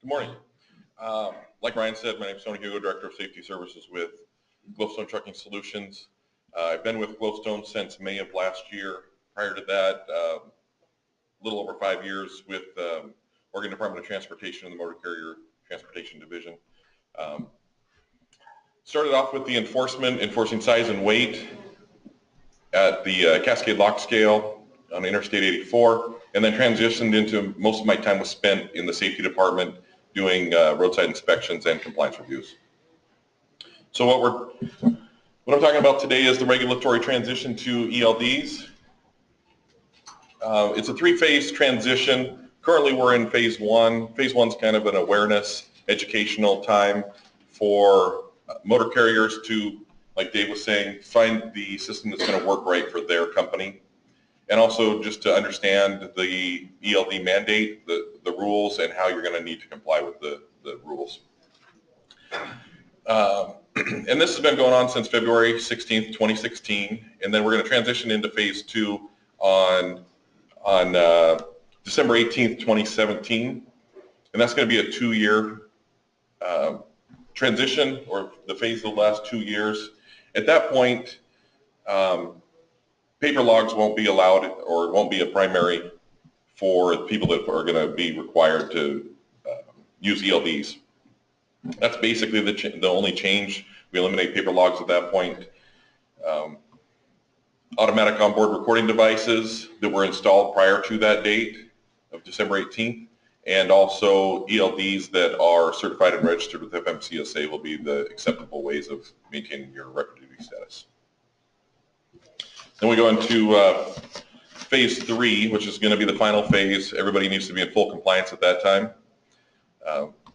Good morning. Like Ryan said, my name is Tony Hugo, Director of Safety Services with Glowstone Trucking Solutions. I've been with Glowstone since May of last year. Prior to that, a little over 5 years with Oregon Department of Transportation in the Motor Carrier Transportation Division. Started off with the enforcing size and weight at the Cascade Lock Scale on Interstate 84, and then transitioned into most of my time was spent in the safety department doing roadside inspections and compliance reviews. So what I'm talking about today is the regulatory transition to ELDs. It's a three-phase transition. Currently we're in phase one. Phase one's kind of an awareness, educational time for motor carriers to, like Dave was saying, find the system that's going to work right for their company. And also just to understand the ELD mandate, the rules, and how you're going to need to comply with the rules. And this has been going on since February 16th, 2016, and then we're going to transition into phase two on December 18th, 2017, and that's going to be a 2-year transition, or the phase of the last 2 years. At that point, paper logs won't be allowed, or won't be a primary for people that are going to be required to use ELDs. That's basically the only change. We eliminate paper logs at that point. Automatic onboard recording devices that were installed prior to that date of December 18th, and also ELDs that are certified and registered with FMCSA will be the acceptable ways of maintaining your record duty status. Then we go into phase three, which is going to be the final phase. Everybody needs to be in full compliance at that time.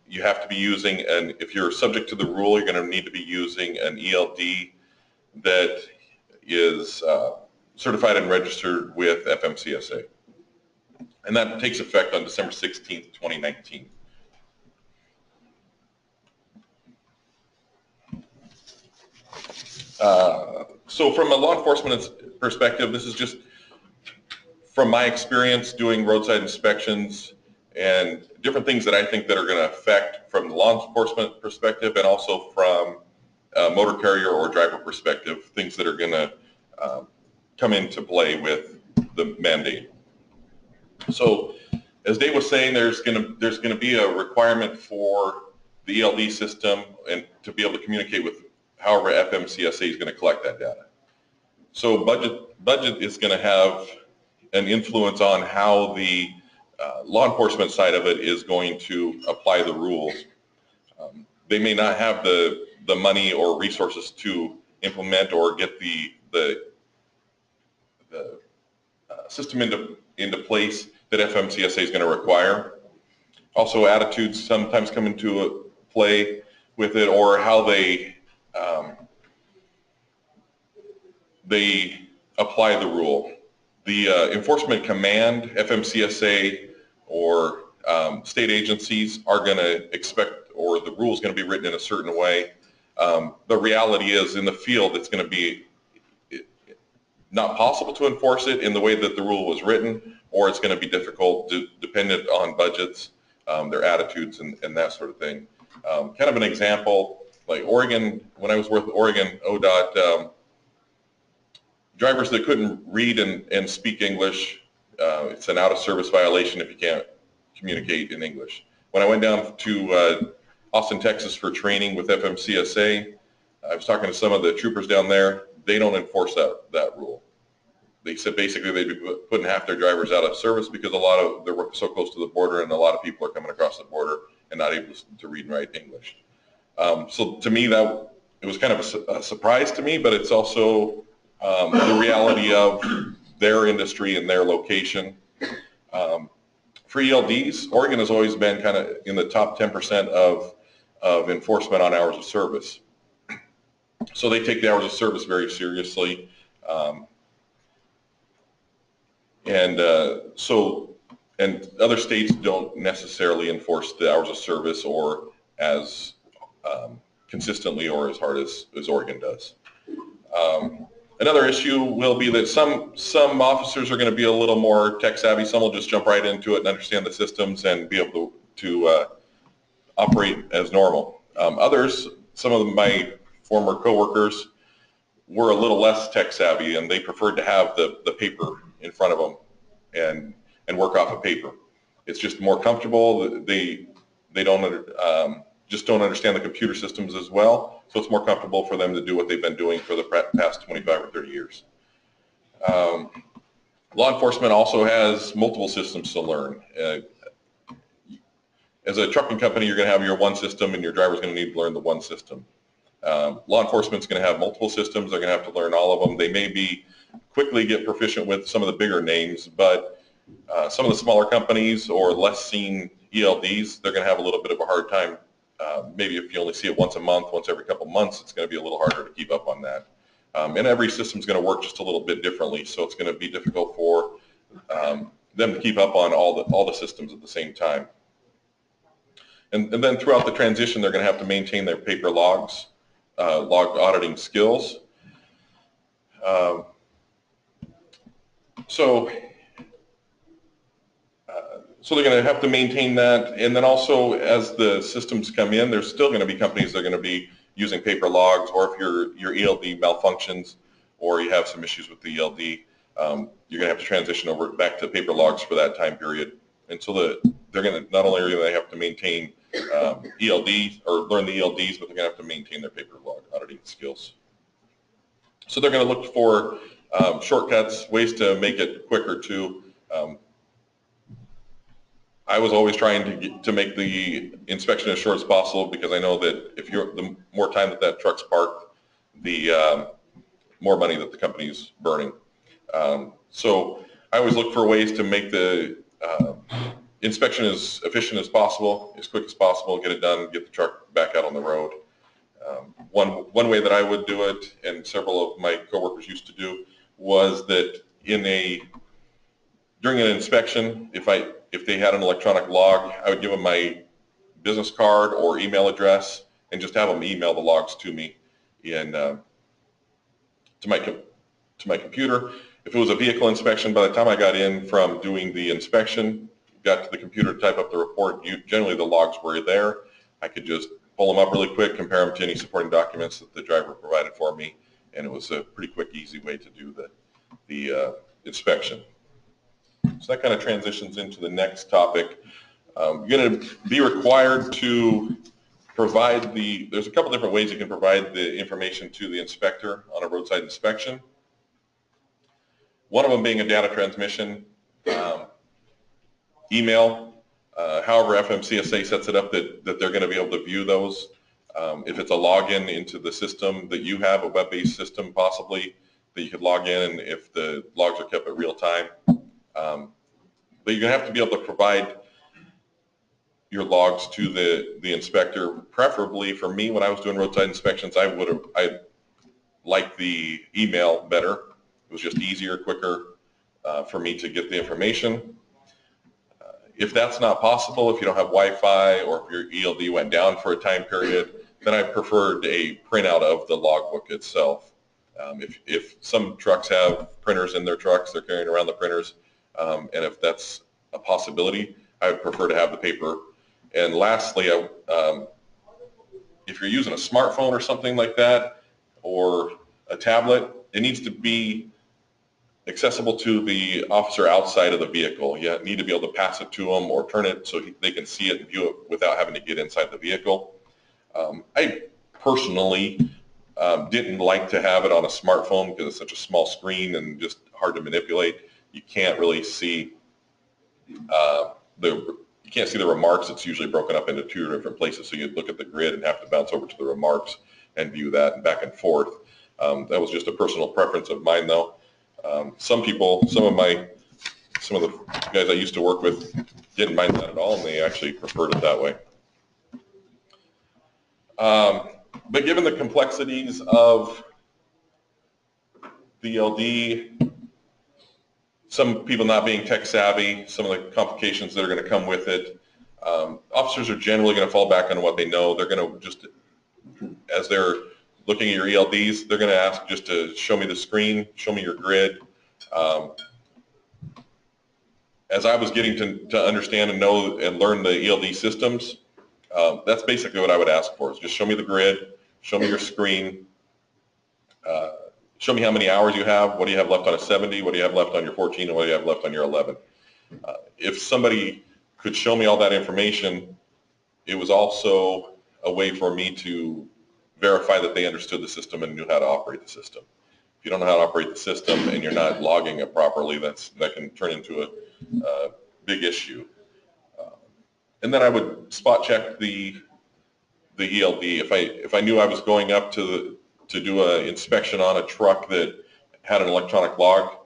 You have to be using, and if you're subject to the rule, you're going to need to be using an ELD that is certified and registered with FMCSA. And that takes effect on December 16th, 2019. So from a law enforcement perspective, this is just from my experience doing roadside inspections and different things that I think that are going to affect from the law enforcement perspective, and also from a motor carrier or driver perspective, things that are going to come into play with the mandate. So as Dave was saying, there's going to be a requirement for the ELD system and to be able to communicate with however FMCSA is going to collect that data. So budget is going to have an influence on how the law enforcement side of it is going to apply the rules. They may not have the money or resources to implement or get the system into place that FMCSA is going to require. Also, attitudes sometimes come into play with it, or how they apply the rule. The enforcement command, FMCSA, or state agencies are going to expect, or the rule is going to be written in a certain way. The reality is, in the field, it's going to be not possible to enforce it in the way that the rule was written, or it's going to be difficult, dependent on budgets, their attitudes, and that sort of thing. Kind of an example, like Oregon, when I was with Oregon ODOT, drivers that couldn't read and speak English, it's an out-of-service violation if you can't communicate in English. When I went down to Austin, Texas for training with FMCSA, I was talking to some of the troopers down there. They don't enforce that rule. They said basically they'd be putting half their drivers out of service because they're so close to the border, and a lot of people are coming across the border and not able to read and write English. So to me, it was kind of a surprise to me, but it's also the reality of their industry and their location. For ELDs, Oregon has always been kind of in the top 10% of enforcement on hours of service. So they take the hours of service very seriously. And other states don't necessarily enforce the hours of service or as consistently or as hard as Oregon does. Another issue will be that some officers are going to be a little more tech savvy. Some will just jump right into it and understand the systems and be able to operate as normal. Others, some of my former coworkers, were a little less tech savvy, and they preferred to have the paper in front of them and work off of paper. It's just more comfortable. They don't just don't understand the computer systems as well, so it's more comfortable for them to do what they've been doing for the past 25 or 30 years. Law enforcement also has multiple systems to learn. As a trucking company, you're going to have your one system, and your driver's going to need to learn the one system. Law enforcement's going to have multiple systems. They're going to have to learn all of them. They may quickly get proficient with some of the bigger names, but some of the smaller companies or less seen ELDs, they're going to have a little bit of a hard time. Maybe if you only see it once a month, once every couple months, it's going to be a little harder to keep up on that. And every system's going to work just a little bit differently, so it's going to be difficult for them to keep up on all the systems at the same time. And then throughout the transition, they're going to have to maintain their paper logs, log auditing skills. So they're going to have to maintain that. And then also, as the systems come in, there's still going to be companies that are going to be using paper logs, or if your ELD malfunctions or you have some issues with the ELD, you're going to have to transition over back to paper logs for that time period. And so they're going to, not only are they have to maintain ELD or learn the ELDs, but they're going to have to maintain their paper log auditing skills. So they're going to look for shortcuts, ways to make it quicker too. I was always trying to make the inspection as short as possible, because I know that the more time that truck's parked, the more money that the company's burning. So I always look for ways to make the inspection as efficient as possible, as quick as possible, get it done, get the truck back out on the road. One way that I would do it, and several of my coworkers used to do, was that during an inspection, if they had an electronic log, I would give them my business card or email address and just have them email the logs to me to my computer. If it was a vehicle inspection, by the time I got in from doing the inspection, got to the computer to type up the report, generally the logs were there. I could just pull them up really quick, compare them to any supporting documents that the driver provided for me, and it was a pretty quick, easy way to do the inspection. So that kind of transitions into the next topic. You're going to be required to provide there's a couple different ways you can provide the information to the inspector on a roadside inspection. One of them being a data transmission, email. However, FMCSA sets it up that they're going to be able to view those. If it's a login into the system that you have, a web-based system possibly, that you could log in, and if the logs are kept at real time. But you're going to have to be able to provide your logs to the inspector. Preferably for me, when I was doing roadside inspections, I liked the email better. It was just easier, quicker for me to get the information. If that's not possible, if you don't have Wi-Fi, or if your ELD went down for a time period, then I preferred a printout of the logbook itself. If some trucks have printers in their trucks, they're carrying around the printers, and if that's a possibility, I would prefer to have the paper. And lastly, if you're using a smartphone or something like that, or a tablet, it needs to be accessible to the officer outside of the vehicle. You need to be able to pass it to them or turn it so they can see it and view it without having to get inside the vehicle. I personally didn't like to have it on a smartphone because it's such a small screen and just hard to manipulate. You can't really see you can't see the remarks. It's usually broken up into two different places, so you'd look at the grid and have to bounce over to the remarks and view that and back and forth. That was just a personal preference of mine, though. Some of the guys I used to work with didn't mind that at all, and they actually preferred it that way. But given the complexities of the ELD, some people not being tech savvy, some of the complications that are going to come with it, officers are generally going to fall back on what they know. They're going to just, as they're looking at your ELDs, they're going to ask just to show me the screen, show me your grid. As I was getting to understand and know and learn the ELD systems, That's basically what I would ask for, is just show me the grid, show me your screen, show me how many hours you have, what do you have left on a 70, what do you have left on your 14, and what do you have left on your 11. If somebody could show me all that information, it was also a way for me to verify that they understood the system and knew how to operate the system. If you don't know how to operate the system and you're not logging it properly, that can turn into a big issue. And then I would spot check the ELD. If I knew I was going up to do an inspection on a truck that had an electronic log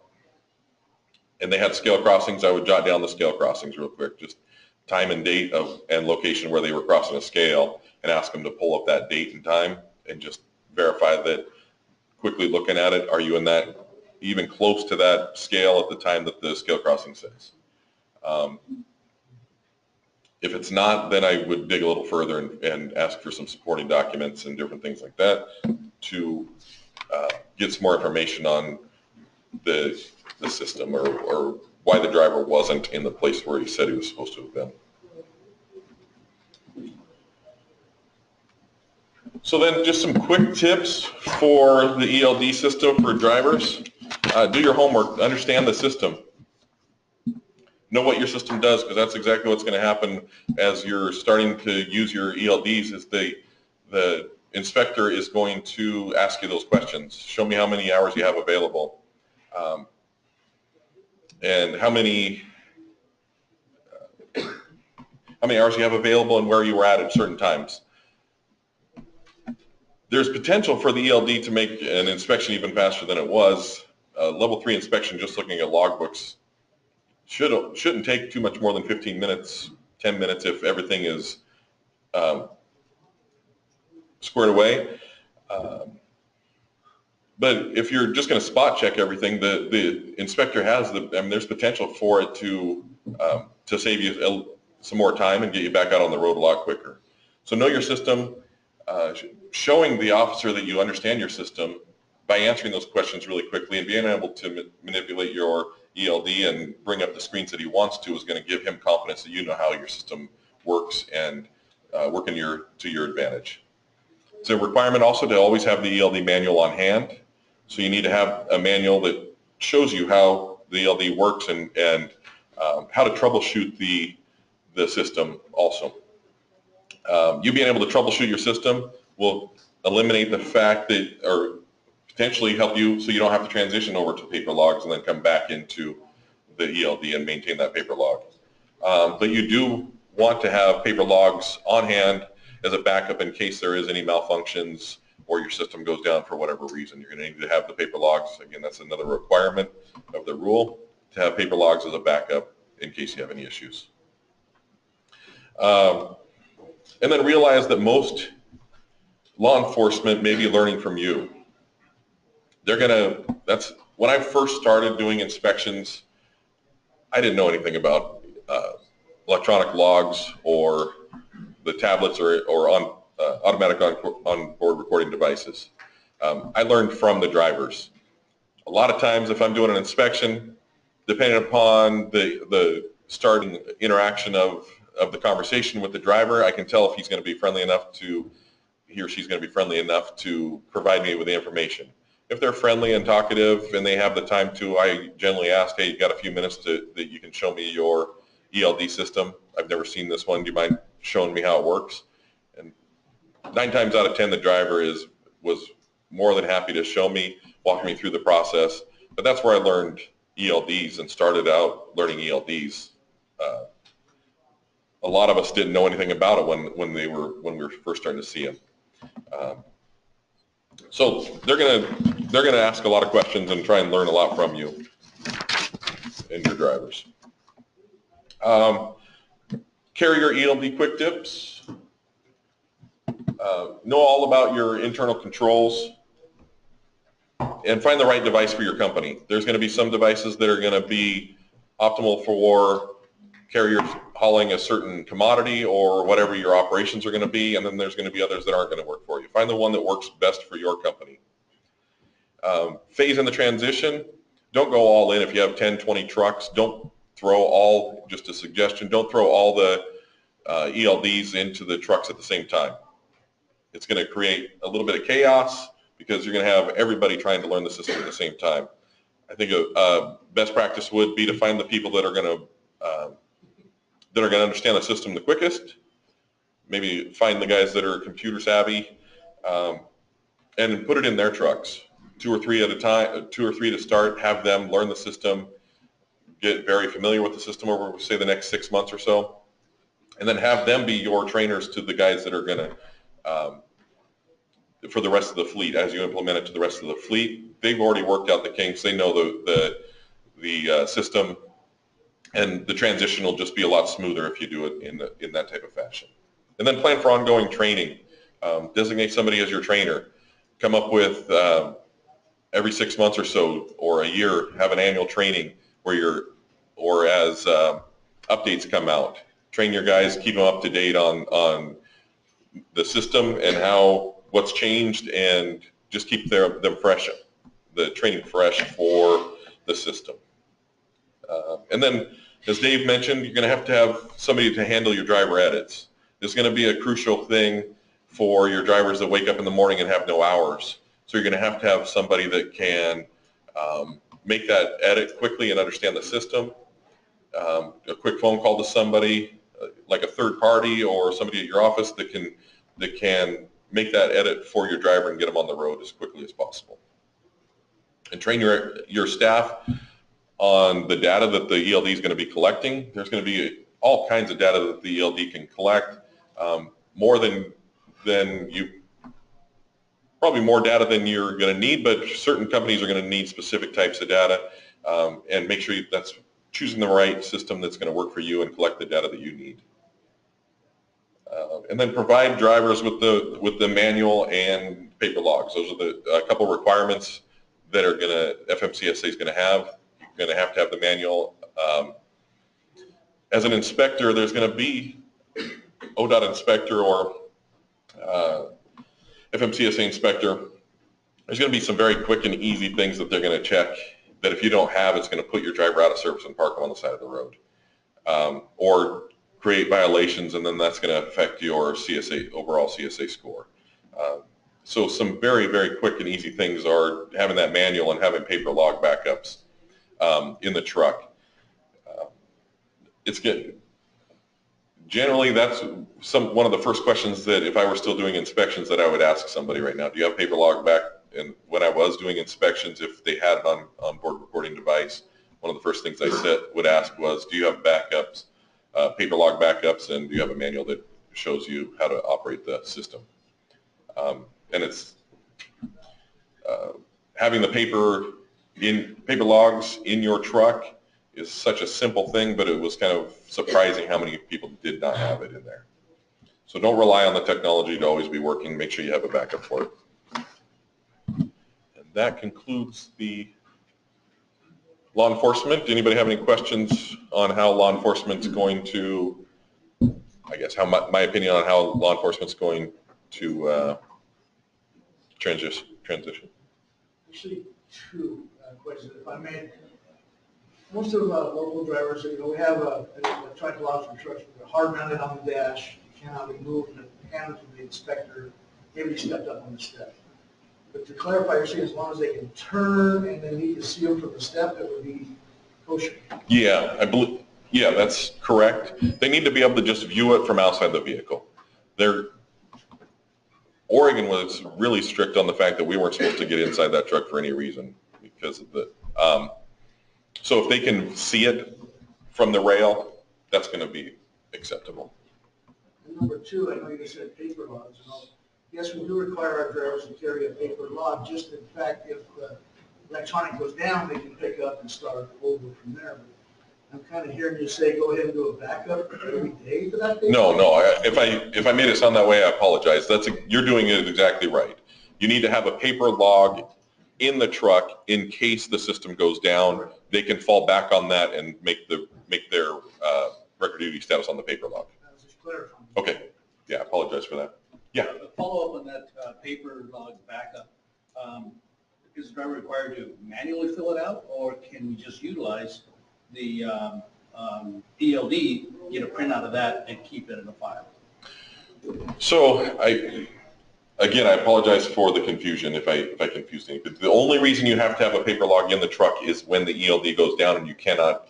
and they had scale crossings, I would jot down the scale crossings real quick, just time and date and location where they were crossing a scale, and ask them to pull up that date and time and just verify that, quickly looking at it, are you in that, even close to that scale at the time that the scale crossing says. If it's not, then I would dig a little further and ask for some supporting documents and different things like that to get some more information on the system, or why the driver wasn't in the place where he said he was supposed to have been. So then just some quick tips for the ELD system for drivers. Do your homework, understand the system. Know what your system does, because that's exactly what's going to happen as you're starting to use your ELDs, is the inspector is going to ask you those questions. Show me how many hours you have available. And how many hours you have available and where you were at certain times. There's potential for the ELD to make an inspection even faster than it was. Level 3 inspection, just looking at logbooks, shouldn't take too much more than 15 minutes, 10 minutes if everything is squared away. But if you're just going to spot check everything, the inspector has there's potential for it to save you some more time and get you back out on the road a lot quicker. So know your system, showing the officer that you understand your system by answering those questions really quickly and being able to manipulate your ELD and bring up the screens that he wants to is going to give him confidence that you know how your system works and working to your advantage. It's a requirement also to always have the ELD manual on hand. So you need to have a manual that shows you how the ELD works and how to troubleshoot the system also. You being able to troubleshoot your system will eliminate the fact that, or potentially help you so you don't have to transition over to paper logs and then come back into the ELD and maintain that paper log. But you do want to have paper logs on hand as a backup in case there is any malfunctions or your system goes down for whatever reason. You're going to need to have the paper logs. Again, that's another requirement of the rule, to have paper logs as a backup in case you have any issues. And then realize that most law enforcement may be learning from you. When I first started doing inspections, I didn't know anything about electronic logs or the tablets or on automatic on-board recording devices. I learned from the drivers. A lot of times if I'm doing an inspection, depending upon the starting interaction of the conversation with the driver, I can tell if he or she's going to be friendly enough to provide me with the information. If they're friendly and talkative and they have the time to, I generally ask, hey, you got a few minutes that you can show me your ELD system? I've never seen this one. Do you mind showing me how it works? And 9 times out of 10, the driver was more than happy to show me, walk me through the process. But that's where I learned ELDs and started out learning ELDs. A lot of us didn't know anything about it when we were first starting to see them. So they're gonna ask a lot of questions and try and learn a lot from you and your drivers. Carry your ELD quick tips. Know all about your internal controls and find the right device for your company. There's going to be some devices that are going to be optimal for carriers hauling a certain commodity or whatever your operations are going to be, and then there's going to be others that aren't going to work for you. Find the one that works best for your company. Phase in the transition. Don't go all in. If you have 10, 20 trucks, don't throw all, just a suggestion, don't throw all the ELDs into the trucks at the same time. It's going to create a little bit of chaos because you're going to have everybody trying to learn the system at the same time. I think a best practice would be to find the people that are going to understand the system the quickest. Maybe find the guys that are computer savvy, and put it in their trucks, 2 or 3 at a time, 2 or 3 to start. Have them learn the system, get very familiar with the system over, say, the next 6 months or so, and then have them be your trainers to the guys that are going to, for the rest of the fleet, as you implement it to the rest of the fleet. They've already worked out the kinks. They know the system, and the transition will just be a lot smoother if you do it in that type of fashion. And then plan for ongoing training. Designate somebody as your trainer. Come up with every 6 months or so, or a year, have an annual training or as updates come out. Train your guys, keep them up to date on the system and what's changed, and just keep them fresh, the training fresh for the system. And then, as Dave mentioned, you're going to have somebody to handle your driver edits. This is going to be a crucial thing for your drivers that wake up in the morning and have no hours. So you're going to have somebody that can make that edit quickly and understand the system. A quick phone call to somebody, like a third party or somebody at your office that can make that edit for your driver and get them on the road as quickly as possible. And train your staff on the data that the ELD is going to be collecting. There's going to be all kinds of data that the ELD can collect, more than probably more data than you're going to need, but certain companies are going to need specific types of data, and make sure that's choosing the right system that's going to work for you and collect the data that you need. And then provide drivers with the manual and paper logs. Those are a couple requirements that FMCSA is going to have. You're going to have the manual. As an inspector, there's going to be ODOT inspector or FMCSA inspector. There's going to be some very quick and easy things that they're going to check that if you don't have, it's going to put your driver out of service and park them on the side of the road. Or create violations, and then that's going to affect your overall CSA score. So some very, very quick and easy things are having that manual and having paper log backups in the truck. It's good. Generally, that's one of the first questions that if I were still doing inspections that I would ask somebody right now. Do you have paper log back? And when I was doing inspections, if they had an onboard recording device, one of the first things I would ask was, do you have backups, paper log backups, and do you have a manual that shows you how to operate the system? And it's having the paper logs in your truck is such a simple thing, but it was kind of surprising how many people did not have it in there. So don't rely on the technology to always be working. Make sure you have a backup for it. And that concludes the law enforcement. Anybody have any questions on how law enforcement's going to, I guess, how my opinion on how law enforcement's going to transition? Actually, 2 questions, if I may. Most of local drivers, we have electronic locks for trucks, they're hard mounted on the dash. You cannot remove and hand them to the inspector. Maybe stepped up on the step. But to clarify, you're saying as long as they can turn and then need to see them from the step, it would be kosher. Yeah, I believe. Yeah, that's correct. They need to be able to just view it from outside the vehicle. Oregon was really strict on the fact that we weren't supposed to get inside that truck for any reason because of the. So if they can see it from the rail, that's going to be acceptable. And number 2, I know you just said paper logs and all. Yes, we do require our drivers to carry a paper log. Just in fact, if the electronic goes down, they can pick up and start over from there. But I'm kind of hearing you say go ahead and do a backup every day for that paper. No. If I made it sound that way, I apologize. You're doing it exactly right. You need to have a paper log in the truck in case the system goes down. They can fall back on that and make their record duty status on the paper log. That was just clarifying. Okay. Yeah, I apologize for that. Yeah. A follow-up on that paper log backup. Is the driver required to manually fill it out, or can we just utilize the ELD get a printout of that and keep it in a file. So again, I apologize for the confusion if I confused anything. The only reason you have to have a paper log in the truck is when the ELD goes down and you cannot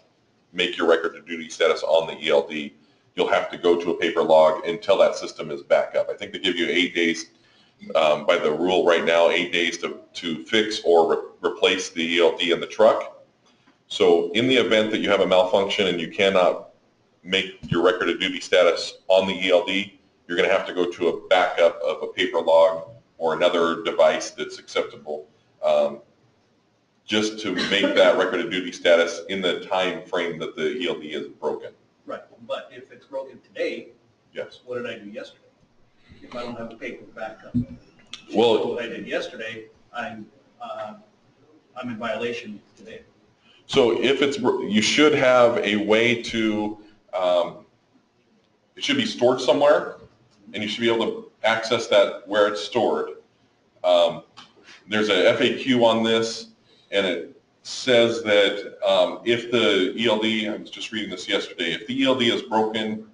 make your record of duty status on the ELD. You'll have to go to a paper log until that system is back up. I think they give you 8 days by the rule right now, 8 days to fix or replace the ELD in the truck. So in the event that you have a malfunction and you cannot make your record of duty status on the ELD, you're going to have to go to a backup of a paper log or another device that's acceptable, just to make that record of duty status in the time frame that the ELD is broken. Right, but if it's broken today, Yes. what did I do yesterday? If I don't have a paper backup, Well, what I did yesterday, I'm in violation today. so if it's, you should have a way to, it should be stored somewhere, and you should be able to access that where it's stored. There's a FAQ on this, and it says that if the ELD, I was just reading this yesterday, if the ELD is broken,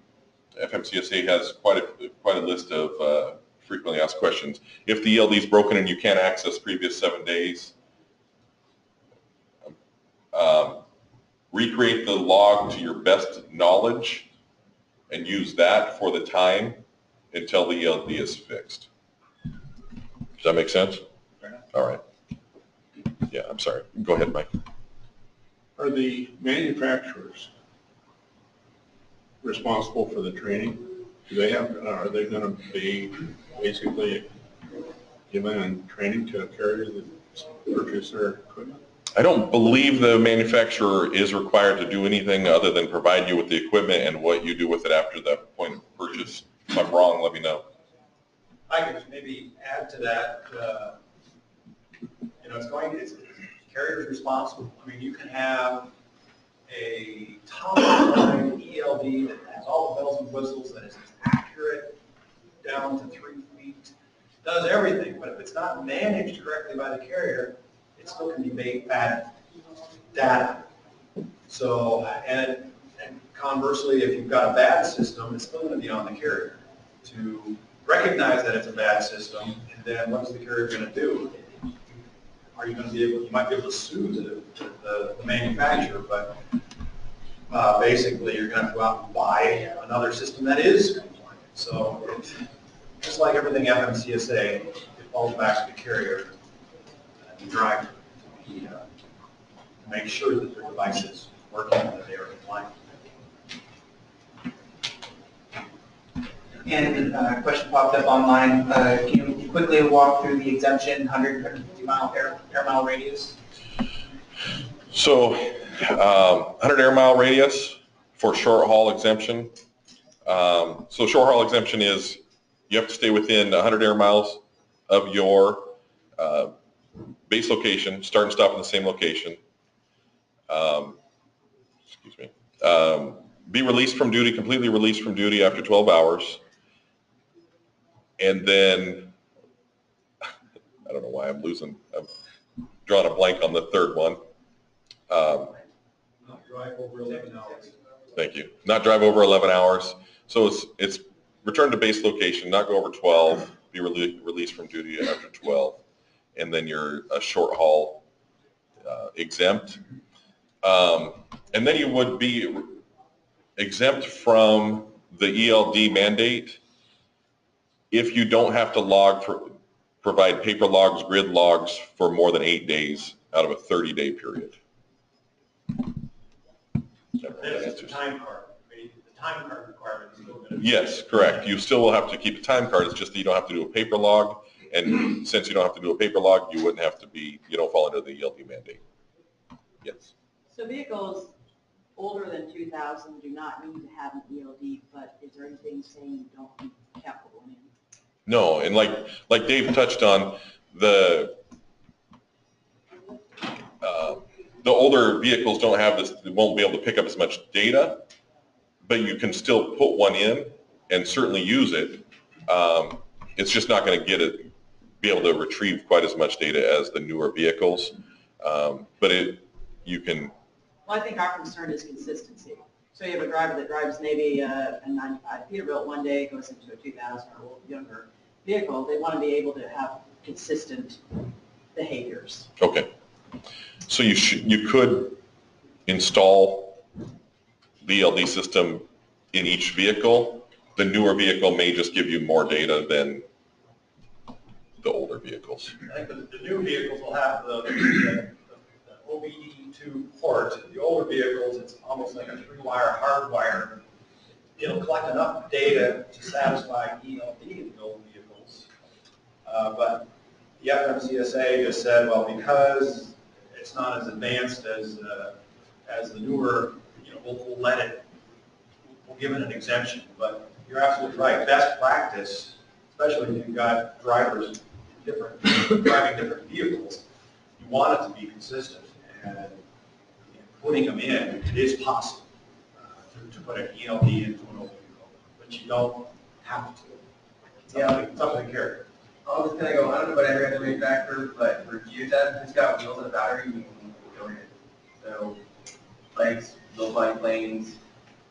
FMCSA has quite a list of frequently asked questions. If the ELD is broken and you can't access previous 7 days, recreate the log to your best knowledge and use that for the time until the ELD is fixed. Does that make sense? Fair enough. All right. Yeah, I'm sorry. Go ahead, Mike. Are the manufacturers responsible for the training? Are they going to be basically giving training to a carrier that purchases their equipment? I don't believe the manufacturer is required to do anything other than provide you with the equipment and what you do with it after the point of purchase. If I'm wrong, let me know. I could maybe add to that, it's carrier's responsible. I mean, you can have a top-line ELD that has all the bells and whistles, that is accurate down to 3 feet, does everything, but if it's not managed correctly by the carrier, it still can be bad data. So, and conversely, if you've got a bad system, it's still going to be on the carrier to recognize that it's a bad system, and then what is the carrier going to do? Are you going to be able, you might be able to sue the manufacturer, but basically you're going to have to go out and buy another system that is compliant. So it's just like everything FMCSA, it falls back to the carrier, the driver, to make sure that their device is working and that they are compliant. And a question popped up online. Can you quickly walk through the exemption, 150 mile air mile radius? So 100 air mile radius for short haul exemption. So short haul exemption is you have to stay within 100 air miles of your base location, start and stop in the same location. Excuse me. Be released from duty, completely released from duty after 12 hours. And then, I don't know why I'm drawing a blank on the third one. Not drive over 11 hours. Thank you. Not drive over 11 hours. So it's return to base location, not go over 12, be released from duty after 12. And then you're a short haul exempt. And then you would be exempt from the ELD mandate if you don't have to provide paper logs, grid logs for more than 8 days out of a 30-day period. It's a time card. The time card requirement is still going to be. Yes, correct. You still will have to keep a time card. It's just that you don't have to do a paper log. And since you don't have to do a paper log, you wouldn't have to you don't fall under the ELD mandate. Yes. So vehicles older than 2000 do not need to have an ELD, but is there anything saying you don't need to cap one in? No, and like Dave touched on, the older vehicles don't have this, they won't be able to pick up as much data, but you can still put one in and certainly use it. It's just not going to be able to retrieve quite as much data as the newer vehicles, but you can. Well, I think our concern is consistency. So you have a driver that drives maybe a 95 Peterbilt one day, goes into a 2000 or a little younger vehicle. They want to be able to have consistent behaviors. Okay. So you could install the ELD system in each vehicle. The newer vehicle may just give you more data than the older vehicles. I think the new vehicles will have the OBD2 port. The older vehicles, it's almost like a 3-wire hardwire. It'll collect enough data to satisfy ELD in the old vehicles. But the FMCSA just said, well, because it's not as advanced as the newer, we'll let it, we'll give it an exemption. But you're absolutely right. Best practice, especially if you've got drivers driving different vehicles, you want it to be consistent. And putting them in, it is possible to put an ELD into an old vehicle, but you don't have to. It's up to the carrier. I was gonna go, I don't know about every other manufacturer, but for Geotab, it's got wheels and a battery, you can donate it. So, legs, low flying planes,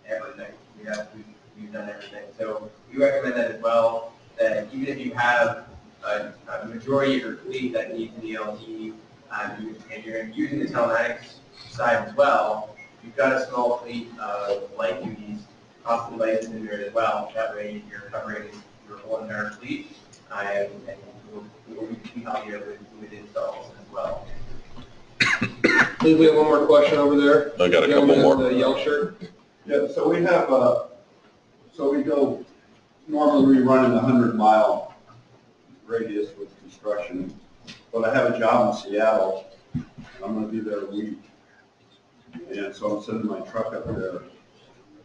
everything. We've done everything. So we recommend that as well, that even if you have a majority of your fleet that needs an ELD, and you're using the telematics side as well, you've got a small fleet of light duties, cost devices in there as well. That way you're covering your whole entire fleet, and we'll be helping you with installs as well. I think we have one more question over there. I got a couple more. The yellow shirt. Yeah, so we have, normally we run in the 100-mile radius with construction, but I have a job in Seattle, and I'm gonna be there a week. And so I'm sending my truck up there,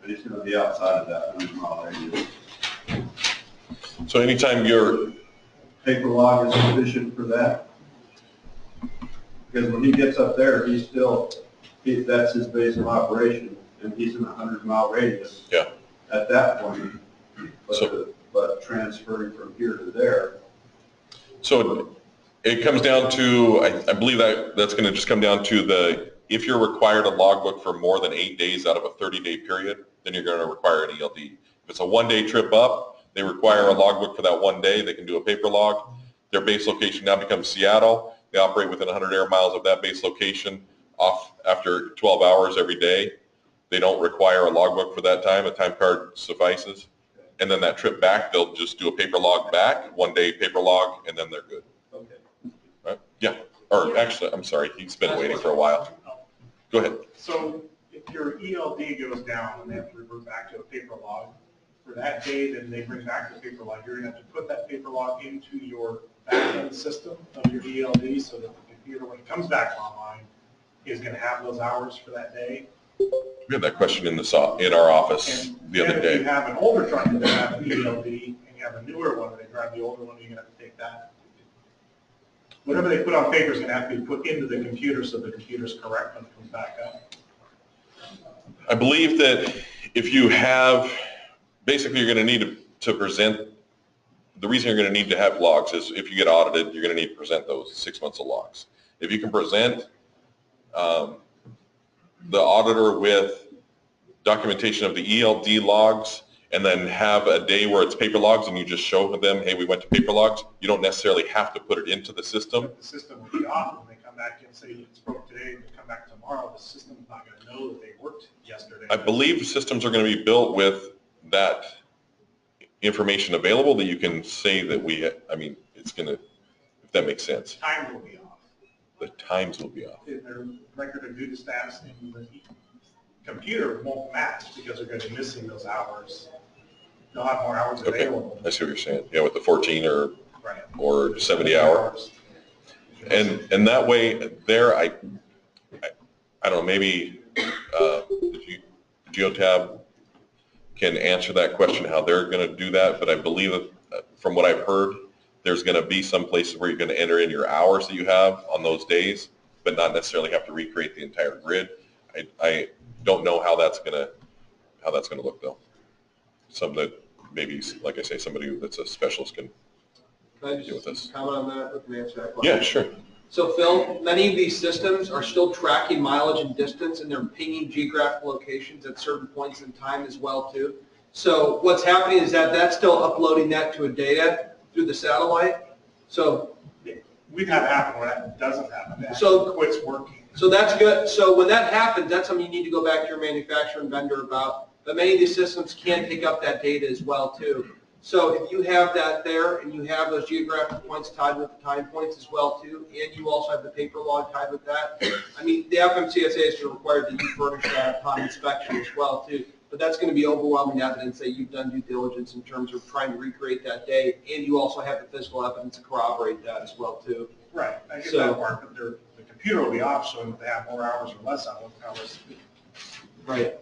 and it's gonna be outside of that 100-mile radius. So anytime your Paper log is sufficient for that? Because when he gets up there, that's his base of operation, and he's in a 100-mile radius. Yeah. At that point, but transferring from here to there. So it comes down to, I believe that's going to just come down to if you're required a logbook for more than 8 days out of a 30-day period, then you're going to require an ELD. If it's a one-day trip up, they require a logbook for that one day. They can do a paper log. Their base location now becomes Seattle. They operate within 100 air miles of that base location off after 12 hours every day. They don't require a logbook for that time. A time card suffices. And then that trip back, they'll just do a paper log back, one-day paper log, and then they're good. Okay. Right? Yeah. Or actually, I'm sorry, he's been waiting for a while. Go ahead. So if your ELD goes down and they have to revert back to a paper log, for that day that they bring back the paper log, you're going to have to put that paper log into your back-end system of your ELD so that the computer, when it comes back online, is going to have those hours for that day. We had that question in our office the other If day. you have an older truck that has an ELD and you have a newer one, they drive the older one, you're going to have to take that. Whatever they put on paper is going to have to be put into the computer so the computer's correct when it comes back up. I believe that if you have, basically you're going to need to present, the reason you're going to need to have logs is if you get audited, you're going to need to present those 6 months of logs. If you can present the auditor with documentation of the ELD logs and then have a day where it's paper logs and you just show them, hey, we went to paper logs, you don't necessarily have to put it into the system. The system will be off when they come back and say it's broke today and they come back tomorrow. The system's not going to know that they worked yesterday. I believe systems are going to be built with that information available that you can say that it's going to, if that makes sense. Time will be off. The times will be off. Their record of duty status in the computer won't match because they're going to be missing those hours. They'll have more hours available. I see what you're saying. Yeah, with the 14 Right. or 70 hours. And that way there, I don't know, maybe Geotab can answer that question, how they're going to do that, but I believe that from what I've heard, there's going to be some places where you're going to enter in your hours that you have on those days, but not necessarily have to recreate the entire grid. I don't know how that's going to look though. Something that maybe, like I say, somebody that's a specialist can Can I deal with this. just comment on that? Let me answer that question. Yeah, sure. So Phil, many of these systems are still tracking mileage and distance, and they're pinging geographic locations at certain points in time as well too. So what's happening is that that's still uploading that to a data through the satellite. So We've had it happen where that doesn't happen. It So- actually quits working. So that's good. So when that happens, that's something you need to go back to your manufacturer and vendor about. But many of these systems can pick up that data as well too. So if you have that there and you have those geographic points tied with the time points as well too, and you also have the paper log tied with that, I mean, the FMCSA is required that you furnish that upon inspection as well too. But that's going to be overwhelming evidence that you've done due diligence in terms of trying to recreate that day, and you also have the physical evidence to corroborate that as well too. Right, I get So- that part, but the computer will be off showing if they have more hours or less hours. Right.